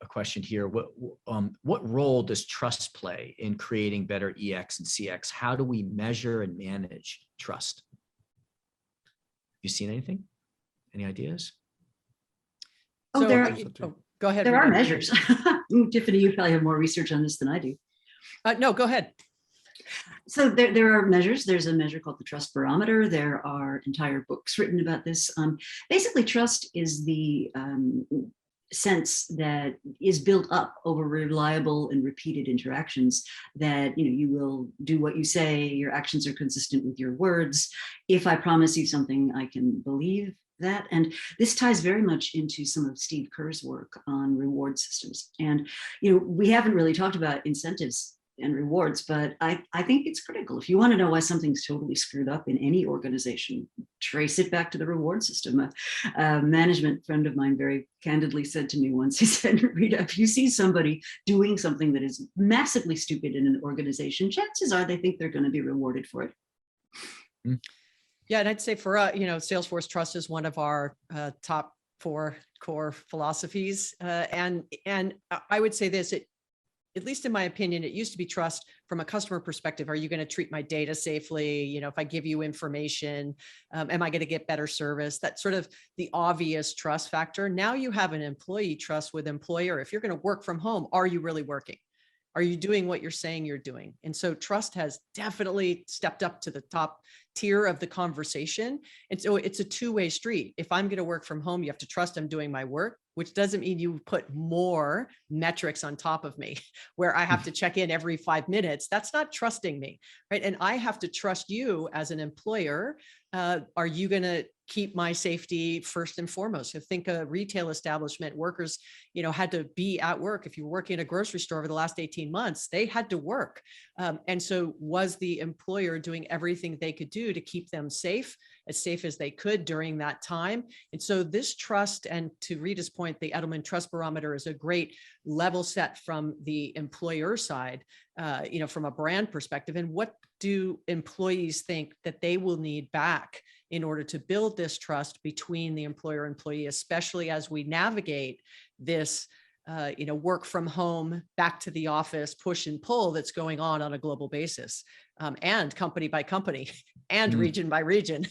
question here. What role does trust play in creating better EX and CX? How do we measure and manage trust? You seen anything? Any ideas? Oh, go ahead. There are measures. Tiffany, you probably have more research on this than I do. No, go ahead. So there are measures. There's a measure called the Trust Barometer. There are entire books written about this. Basically, trust is the sense that is built up over reliable and repeated interactions, that you will do what you say, your actions are consistent with your words. If I promise you something, I can believe that. And this ties very much into some of Steve Kerr's work on reward systems. And we haven't really talked about incentives and rewards, but I think it's critical. If you want to know why something's totally screwed up in any organization, trace it back to the reward system. A management friend of mine very candidly said to me once, he said, Rita, if you see somebody doing something that is massively stupid in an organization, chances are they think they're going to be rewarded for it. Mm-hmm. Yeah, and I'd say for us, Salesforce Trust is one of our top 4 core philosophies. And I would say this, at least in my opinion, it used to be trust from a customer perspective. Are you going to treat my data safely? If I give you information, am I going to get better service? That's sort of the obvious trust factor. Now you have an employee trust with employer. If you're going to work from home, are you really working? Are you doing what you're saying you're doing? And so trust has definitely stepped up to the top tier of the conversation. And so it's a two-way street. If I'm going to work from home, you have to trust I'm doing my work, which doesn't mean you put more metrics on top of me where I have to check in every 5 minutes. That's not trusting me, right? And I have to trust you as an employer. Are you going to keep my safety first and foremost? So think a retail establishment, workers, had to be at work. If you were working at a grocery store over the last 18 months, they had to work. And so was the employer doing everything they could do to keep them safe as safe as they could during that time. And so this trust, and to Rita's point, the Edelman Trust Barometer is a great level set from the employer side, from a brand perspective. And what do employees think that they will need back in order to build this trust between the employer and employee, especially as we navigate this work from home, back to the office, push and pull that's going on a global basis, and company by company and region by region,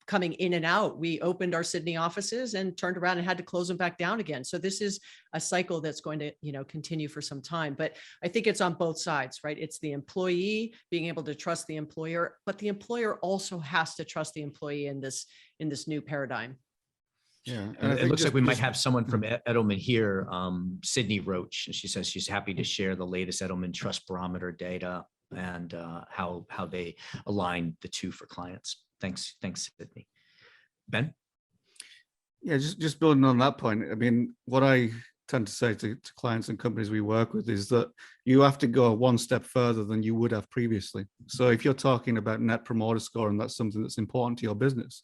coming in and out. We opened our Sydney offices and turned around and had to close them back down again. So this is a cycle that's going to, continue for some time. But I think it's on both sides, right? It's the employee being able to trust the employer, but the employer also has to trust the employee in this new paradigm. Yeah, and it looks like we might have someone from Edelman here, Sydney Roach, and she says she's happy to share the latest Edelman Trust Barometer data and how they align the two for clients. Thanks, Sydney. Ben? Yeah, just building on that point. I mean, what I tend to say to clients and companies we work with is that you have to go one step further than you would have previously. So if you're talking about Net Promoter Score and that's something that's important to your business,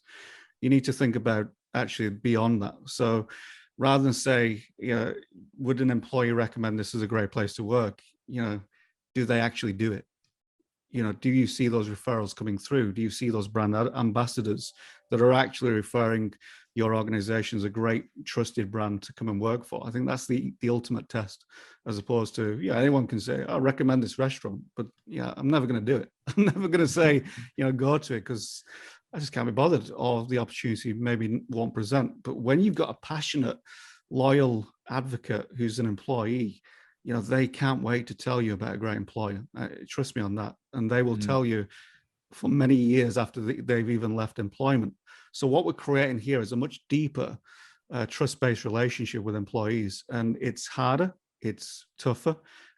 you need to think about actually beyond that. So rather than say, would an employee recommend this as a great place to work? Do they actually do it? Do you see those referrals coming through? Do you see those brand ambassadors that are actually referring your organization as a great trusted brand to come and work for? I think that's the ultimate test, as opposed to, anyone can say, I recommend this restaurant, but I'm never going to do it. I'm never going to say, go to it because I just can't be bothered, or the opportunity maybe won't present. But when you've got a passionate, loyal advocate who's an employee, they can't wait to tell you about a great employer. Trust me on that. And they will tell you for many years after they've even left employment. So what we're creating here is a much deeper trust-based relationship with employees. And it's harder, it's tougher.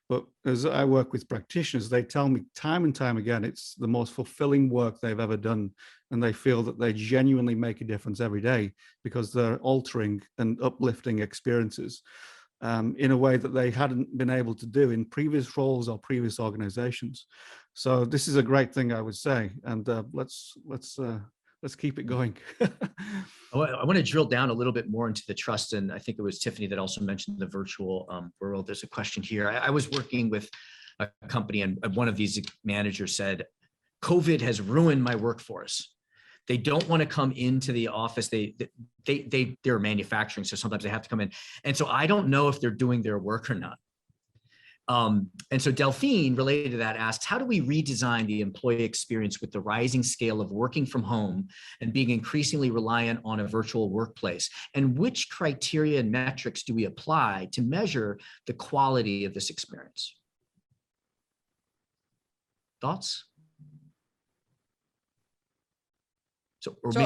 But as I work with practitioners, they tell me time and time again, it's the most fulfilling work they've ever done. And they feel that they genuinely make a difference every day because they're altering and uplifting experiences in a way that they hadn't been able to do in previous roles or previous organizations. So this is a great thing, I would say. And let's keep it going. I want to drill down a little bit more into the trust. And I think it was Tiffany that also mentioned the virtual world. There's a question here. I was working with a company and one of these managers said, COVID has ruined my workforce. They don't want to come into the office. They're manufacturing, so sometimes they have to come in. And so I don't know if they're doing their work or not. And so Delphine, related to that, asked, how do we redesign the employee experience with the rising scale of working from home and being increasingly reliant on a virtual workplace? And which criteria and metrics do we apply to measure the quality of this experience? Thoughts? I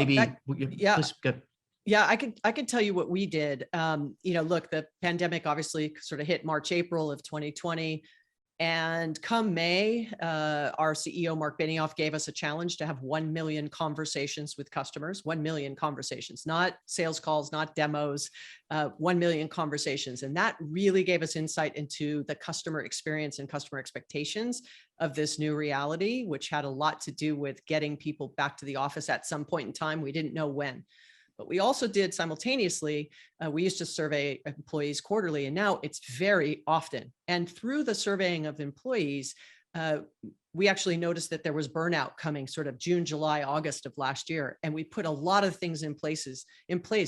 could tell you what we did. Look, the pandemic obviously sort of hit March, April of 2020. And come May, our CEO, Mark Benioff, gave us a challenge to have 1 million conversations with customers, 1 million conversations, not sales calls, not demos, 1 million conversations. And that really gave us insight into the customer experience and customer expectations of this new reality, which had a lot to do with getting people back to the office at some point in time. We didn't know when. But we also did simultaneously, we used to survey employees quarterly, and now it's very often. And through the surveying of employees, we actually noticed that there was burnout coming sort of June, July, August of last year. And we put a lot of things in place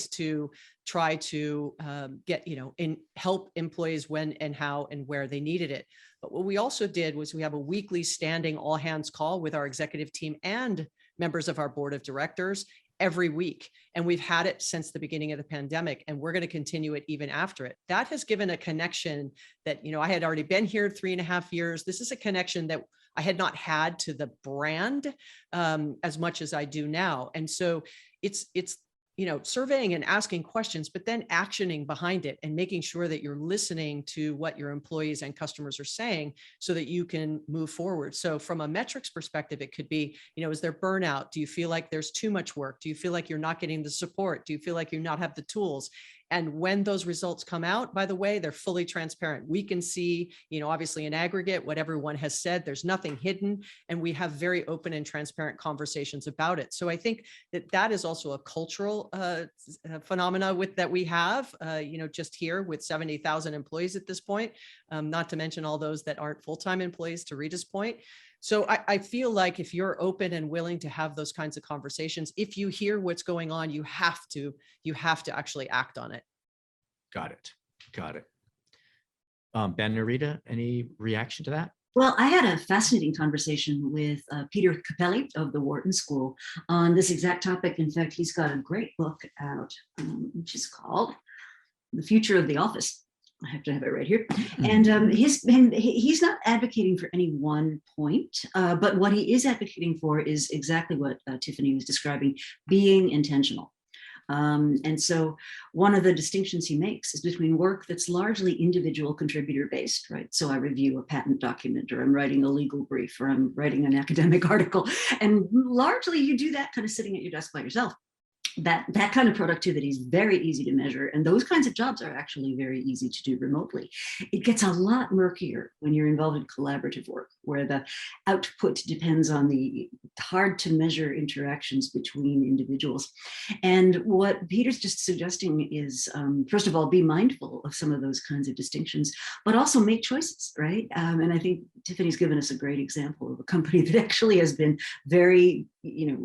to try to help employees when and how and where they needed it. But what we also did was we have a weekly standing all hands call with our executive team and members of our board of directors every week. And we've had it since the beginning of the pandemic, and we're going to continue it even after it. That has given a connection that, I had already been here 3.5 years. This is a connection that I had not had to the brand as much as I do now. And so it's surveying and asking questions, but then actioning behind it and making sure that you're listening to what your employees and customers are saying so that you can move forward. So from a metrics perspective, it could be, is there burnout? Do you feel like there's too much work? Do you feel like you're not getting the support? Do you feel like you not have the tools? And when those results come out, by the way, they're fully transparent. We can see, obviously in aggregate, what everyone has said, there's nothing hidden, and we have very open and transparent conversations about it. So I think that is also a cultural phenomena that we have, just here with 70,000 employees at this point, not to mention all those that aren't full-time employees, to Rita's point. So I feel like if you're open and willing to have those kinds of conversations, if you hear what's going on, you have to actually act on it. Got it. Ben or Rita, any reaction to that? Well, I had a fascinating conversation with Peter Capelli of the Wharton School on this exact topic. In fact, he's got a great book out, which is called The Future of the Office. I have to have it right here. And he's not advocating for any one point, but what he is advocating for is exactly what Tiffany was describing, being intentional. And so one of the distinctions he makes is between work that's largely individual contributor based, right? So I review a patent document, or I'm writing a legal brief, or I'm writing an academic article. And largely you do that kind of sitting at your desk by yourself. That kind of productivity is very easy to measure, and those kinds of jobs are actually very easy to do remotely. It gets a lot murkier when you're involved in collaborative work, where the output depends on the hard to measure interactions between individuals. And what Peter's just suggesting is, first of all, be mindful of some of those kinds of distinctions, but also make choices, right? And I think Tiffany's given us a great example of a company that actually has been very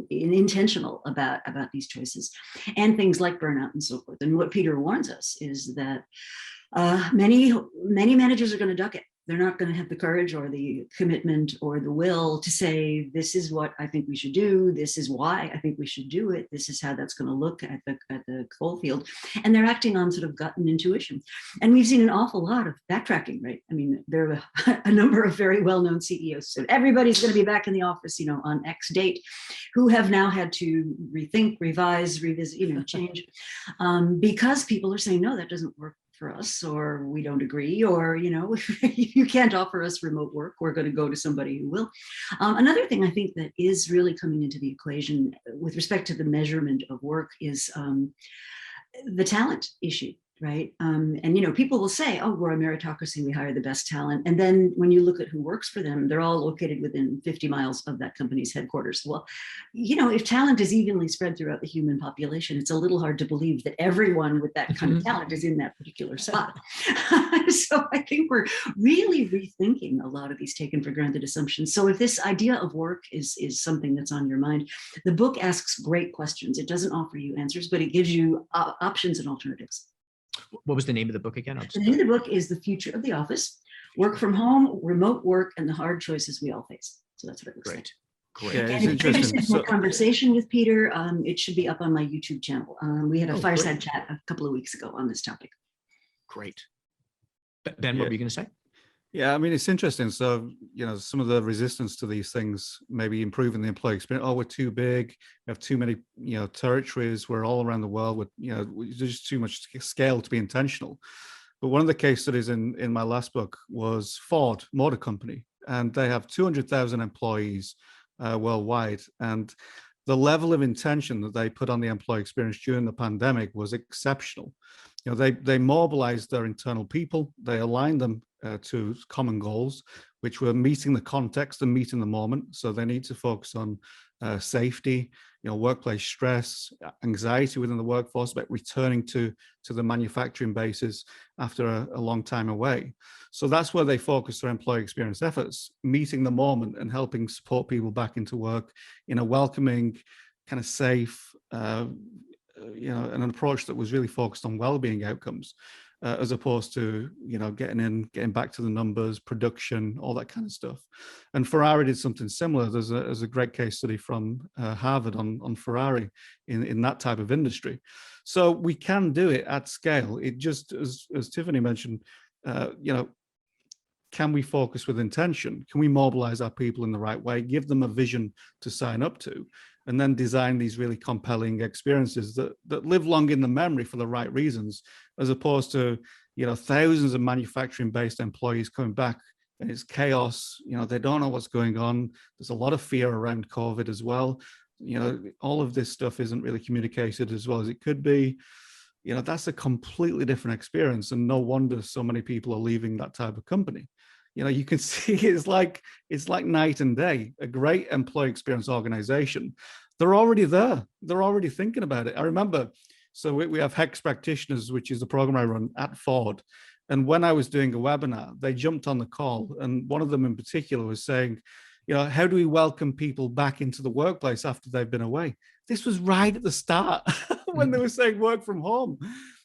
intentional about these choices and things like burnout and so forth. And what Peter warns us is that many managers are going to duck it. They're not going to have the courage or the commitment or the will to say, this is what I think we should do. This is why I think we should do it. This is how that's going to look at the coal field. And they're acting on sort of gut and intuition. And we've seen an awful lot of backtracking, right? I mean, there are a number of very well-known CEOs. So everybody's going to be back in the office, on X date, who have now had to rethink, revise, revisit, change, because people are saying, no, that doesn't work for us, or we don't agree, or you can't offer us remote work, we're going to go to somebody who will. Another thing I think that is really coming into the equation with respect to the measurement of work is the talent issue, right? And people will say, oh, we're a meritocracy, we hire the best talent. And then when you look at who works for them, they're all located within 50 miles of that company's headquarters. Well, if talent is evenly spread throughout the human population, it's a little hard to believe that everyone with that kind of talent is in that particular spot. So I think we're really rethinking a lot of these taken for granted assumptions. So if this idea of work is something that's on your mind, the book asks great questions. It doesn't offer you answers, but it gives you options and alternatives. What was the name of the book again? The name of the book is The Future of the Office, Work from Home, Remote Work, and the Hard Choices We All Face. So that's what it looks like. Great. Yeah, And it's interesting. if you're conversation with Peter, it should be up on my YouTube channel. We had a fireside chat a couple of weeks ago on this topic. Great. Ben, what were you going to say? Yeah, I mean, it's interesting. So, some of the resistance to these things, maybe improving the employee experience. Oh, we're too big. We have too many, territories. We're all around the world. There's just too much scale to be intentional. But one of the case studies in my last book was Ford Motor Company, and they have 200,000 employees worldwide. And the level of intention that they put on the employee experience during the pandemic was exceptional. They mobilized their internal people. They aligned them to common goals, which were meeting the context and meeting the moment. So they need to focus on safety, workplace stress, anxiety within the workforce, about returning to the manufacturing bases after a long time away. So that's where they focus their employee experience efforts, meeting the moment and helping support people back into work in a welcoming, kind of safe, an approach that was really focused on well-being outcomes, as opposed to getting back to the numbers, production, all that kind of stuff. And Ferrari did something similar. There's a great case study from Harvard on Ferrari in that type of industry. So we can do it at scale. It just, as Tiffany mentioned, can we focus with intention? Can we mobilize our people in the right way, give them a vision to sign up to, and then design these really compelling experiences that live long in the memory for the right reasons, as opposed to, thousands of manufacturing-based employees coming back and it's chaos. They don't know what's going on. There's a lot of fear around COVID as well. All of this stuff isn't really communicated as well as it could be. that's a completely different experience. And no wonder so many people are leaving that type of company. You can see it's like night and day. A great employee experience organization, they're already there. They're already thinking about it. I remember, so we have HEX practitioners, which is the program I run at Ford. And when I was doing a webinar, they jumped on the call. And one of them in particular was saying, how do we welcome people back into the workplace after they've been away? This was right at the start when they were saying work from home.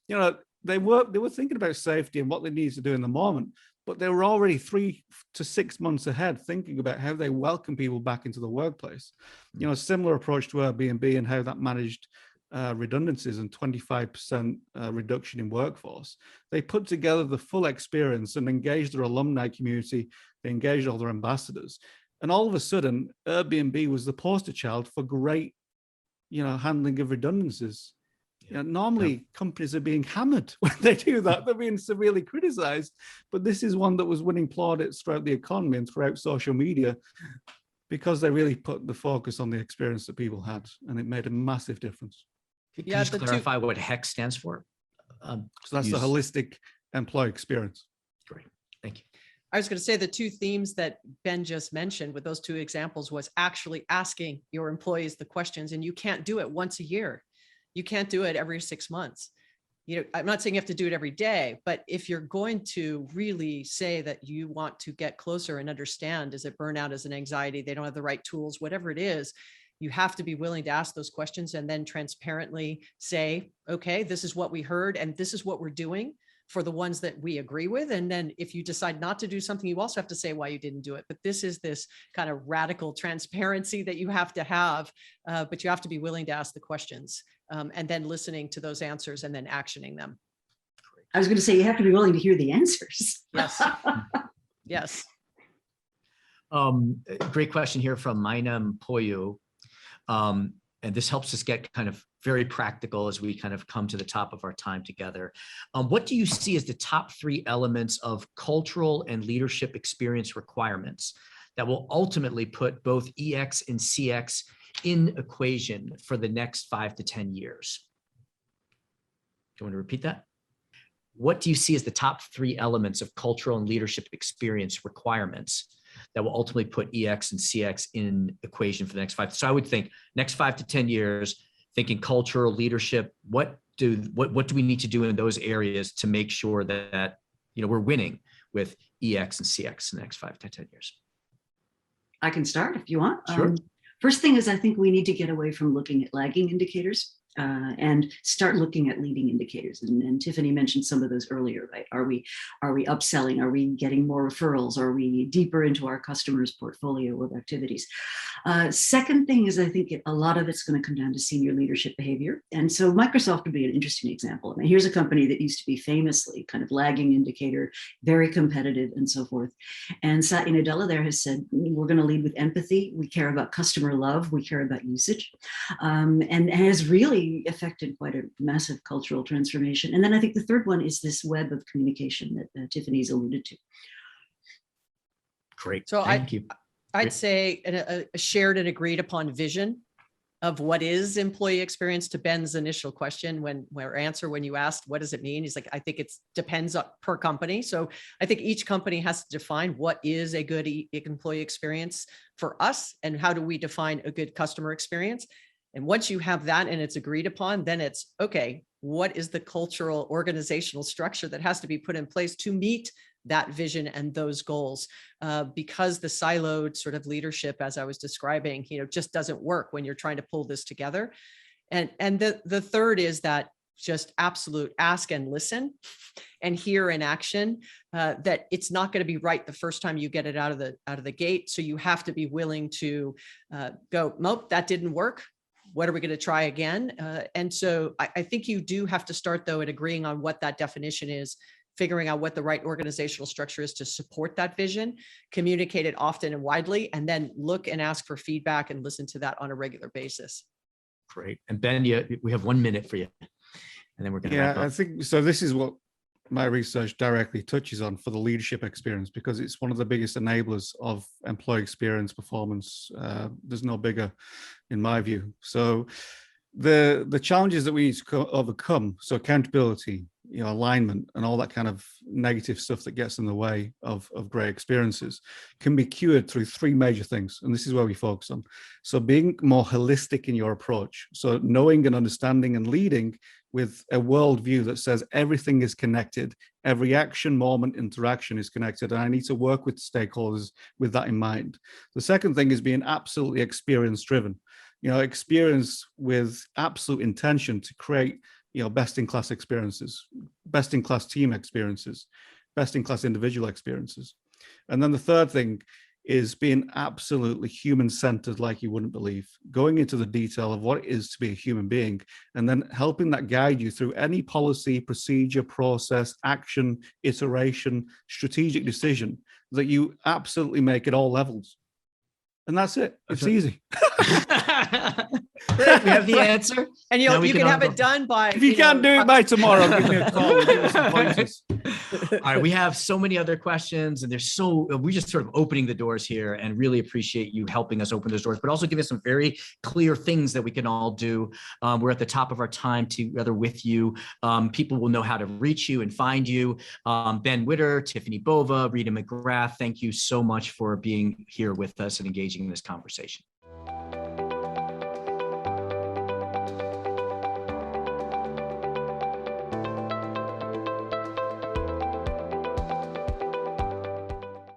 They were thinking about safety and what they needed to do in the moment, but they were already 3 to 6 months ahead thinking about how they welcome people back into the workplace. Similar approach to Airbnb and how that managed redundancies and 25% reduction in workforce. They put together the full experience and engaged their alumni community. They engaged all their ambassadors. And all of a sudden, Airbnb was the poster child for great, handling of redundancies. Normally, companies are being hammered when they do that. They're being severely criticized. But this is one that was winning plaudits throughout the economy and throughout social media because they really put the focus on the experience that people had. And it made a massive difference. Can you just clarify what HEX stands for? So that's the holistic employee experience. Great. Thank you. I was going to say the two themes that Ben just mentioned with those two examples was actually asking your employees the questions, and you can't do it once a year. You can't do it every 6 months. I'm not saying you have to do it every day, but if you're going to really say that you want to get closer and understand, is it burnout, is it anxiety, they don't have the right tools, whatever it is, you have to be willing to ask those questions and then transparently say, okay, this is what we heard and this is what we're doing for the ones that we agree with. And then if you decide not to do something, you also have to say why you didn't do it. But this is this kind of radical transparency that you have to have, but you have to be willing to ask the questions and then listening to those answers and then actioning them. I was going to say, you have to be willing to hear the answers. Yes. Yes. Great question here from Mainam Poyu. And this helps us get kind of very practical as we kind of come to the top of our time together. What do you see as the top 3 elements of cultural and leadership experience requirements that will ultimately put both EX and CX in equation for the next 5 to 10 years? Do you want to repeat that? What do you see as the top 3 elements of cultural and leadership experience requirements that will ultimately put EX and CX in equation for the next 5? So I would think next 5 to 10 years, thinking cultural leadership, what do we need to do in those areas to make sure that we're winning with EX and CX in the next 5 to 10 years? I can start if you want. Sure. First thing is, I think we need to get away from looking at lagging indicators and start looking at leading indicators. And Tiffany mentioned some of those earlier, right? Are we upselling? Are we getting more referrals? Are we deeper into our customers' portfolio of activities? Second thing is, I think a lot of it's going to come down to senior leadership behavior. And so Microsoft would be an interesting example. I mean, here's a company that used to be famously kind of lagging indicator, very competitive and so forth. And Satya Nadella there has said, we're going to lead with empathy. We care about customer love. We care about usage, and has really affected quite a massive cultural transformation. And then I think the third one is this web of communication that Tiffany's alluded to. Great. So Thank you. I'd say a shared and agreed upon vision of what is employee experience. To Ben's initial question when you asked, what does it mean? He's like, I think it depends per company. So I think each company has to define what is a good employee experience for us and how do we define a good customer experience. And once you have that and it's agreed upon, then it's okay, what is the cultural organizational structure that has to be put in place to meet that vision and those goals? Because the siloed sort of leadership, as I was describing, just doesn't work when you're trying to pull this together. And the third is that just absolute ask and listen and hear in action, that it's not going to be right the first time you get it out of the gate. So you have to be willing to go, nope, that didn't work. What are we going to try again? And so I think you do have to start, though, at agreeing on what that definition is, figuring out what the right organizational structure is to support that vision, communicate it often and widely, and then look and ask for feedback and listen to that on a regular basis. Great. And Ben, we have 1 minute for you, and then we're going to wrap up. I think so. This is what my research directly touches on for the leadership experience, because it's one of the biggest enablers of employee experience performance. There's no bigger, in my view. So the challenges that we need to overcome, so accountability, alignment, and all that kind of negative stuff that gets in the way of great experiences, can be cured through three major things. And this is where we focus on. So being more holistic in your approach. So knowing and understanding and leading with a worldview that says everything is connected. Every action, moment, interaction is connected. And I need to work with stakeholders with that in mind. The second thing is being absolutely experience driven. Experience with absolute intention to create, best-in-class experiences, best-in-class team experiences, best-in-class individual experiences. And then the third thing is being absolutely human-centered like you wouldn't believe, going into the detail of what it is to be a human being, and then helping that guide you through any policy, procedure, process, action, iteration, strategic decision that you absolutely make at all levels. And that's it. It's easy. We have the answer. And you can have it done by. If you can't do it by tomorrow, give me a call. Give me some pointers. All right, we have so many other questions, and we're just sort of opening the doors here, and really appreciate you helping us open those doors, but also give us some very clear things that we can all do. We're at the top of our time together with you. People will know how to reach you and find you. Ben Witter, Tiffany Bova, Rita McGrath, thank you so much for being here with us and engaging in this conversation.